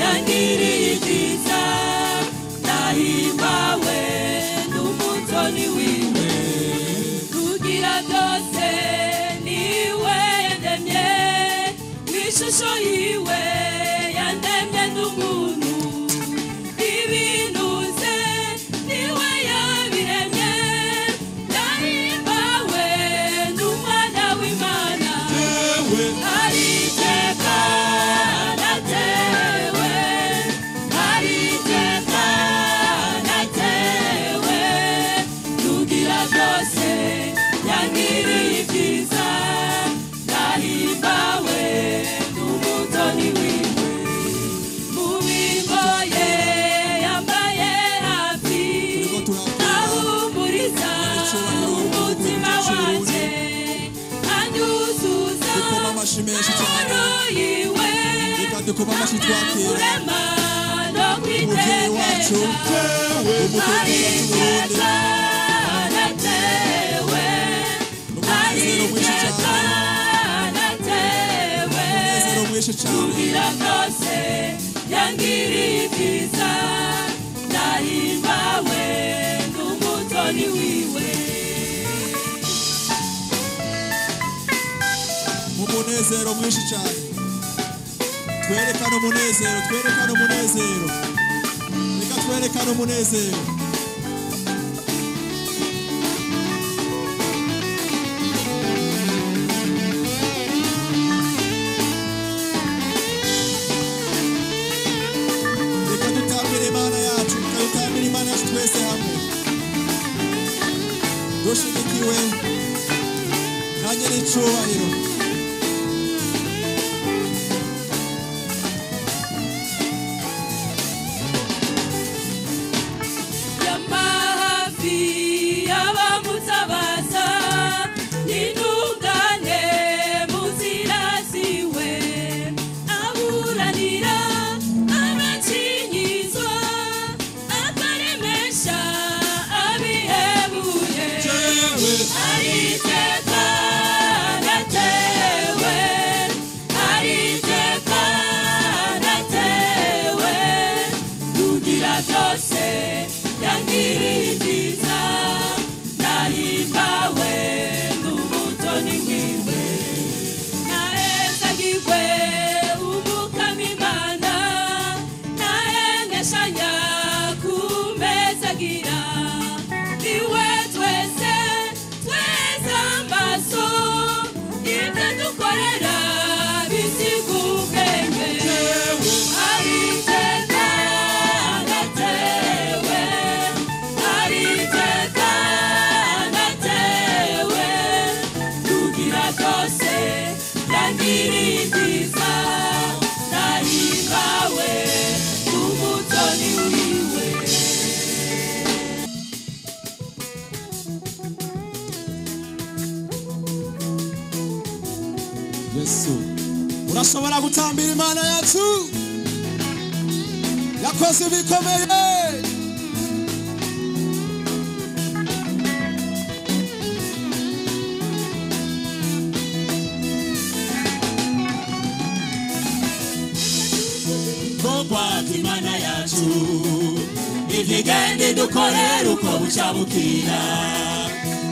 yangiriye ibyiza ndahimbawe n'umutoni wiwe kugira byose niwe yandemye mw'ishusho yiwe yandemye n'umuntu ibintu ze niwe yabiremye ndahimbawe n'umwana w'Imana ariteka natewe ariteka natewe kugira byose yangiriye ibyiza ndahimbawe n'umutoni wiwe mu mirimo ye yambaye hafi ahumuriza umutima wanjye anyuzuza amahoro yiwe kurema no kwitegereza ariteka natewe ariteka natewe kugira byose yangiriye ibyiza ndahimbawe n'umutoni wiwe umunezero mwinshi cyane twerekana umunezero reka twerekane umunezero reka dutambire Imana yacu twese hamwe dushigikiwe na nyir'icyubahiro Yesu urashobora gutambira Imana yacu yakoze ibikomeye Kuwa Imana yacu ivyigende dukorera uko buca bukira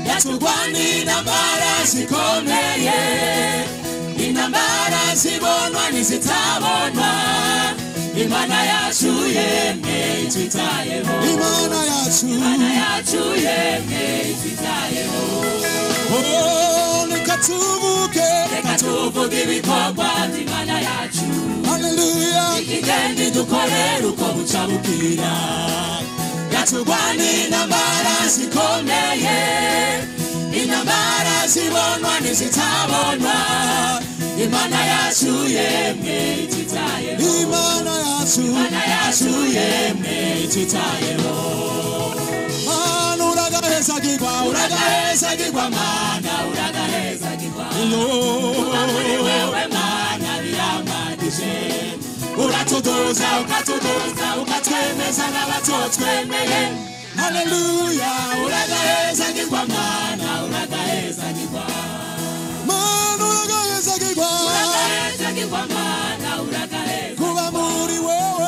yatugwanira intambara zikomeye intambara zibonwa n'izitabonwa Imana yacu yemwe itwitayeho Imana yacu yemwe itwitayeho reka tuvuge ibikorwa by'Imana yacu haleluya ikigende dukorera uko buca bukira yatugwanira intambara zikomeye intambara zibonwa n'izitabonwa Imana yacu yemwe itwitayeho Imana yacu yemwe itwitayeho Mana uragahezagirwa Mana uragahezagirwa muri wewe Mana biramagije uratuduza ukatwemeza n'abatotwemeye haleluya uragahezagirwa Mana uragahezagirwa Mana uragahezagirwa kuba muri wewe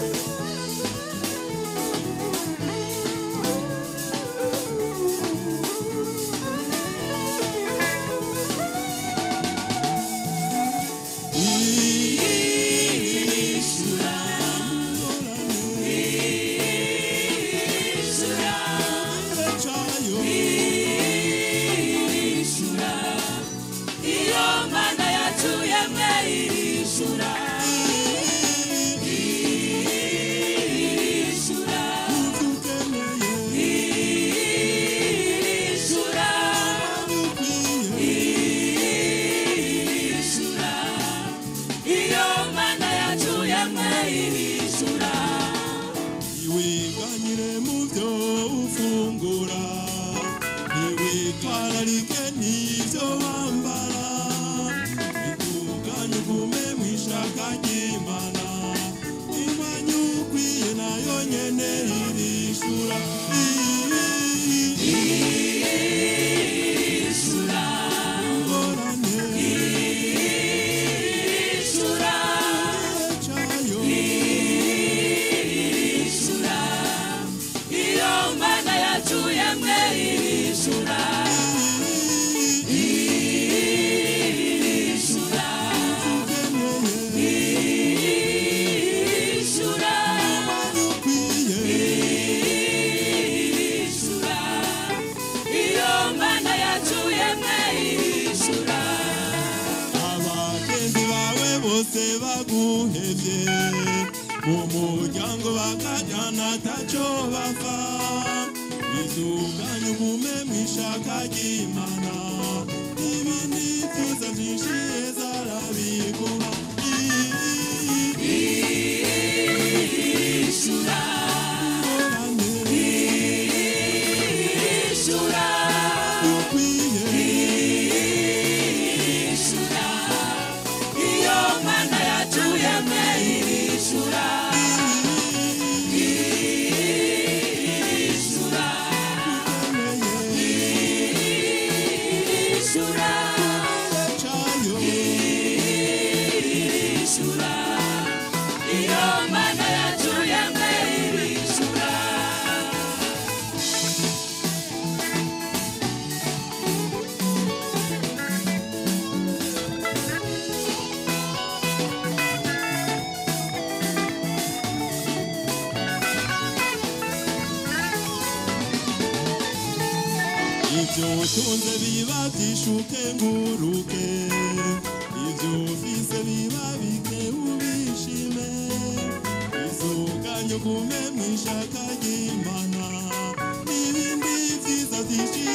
bose baguhevye mu muryango bakajyana ataco bapfa izuganye ugume mwishaka ry'Imana ibindi vyiza vyinshi zarabiguha Ivyo utunze biba vyishuke nguruke ivyo ufise biba bike ubishime izuganye ugume mwishaka ry'Imana n'ibindi vyiza vyinshi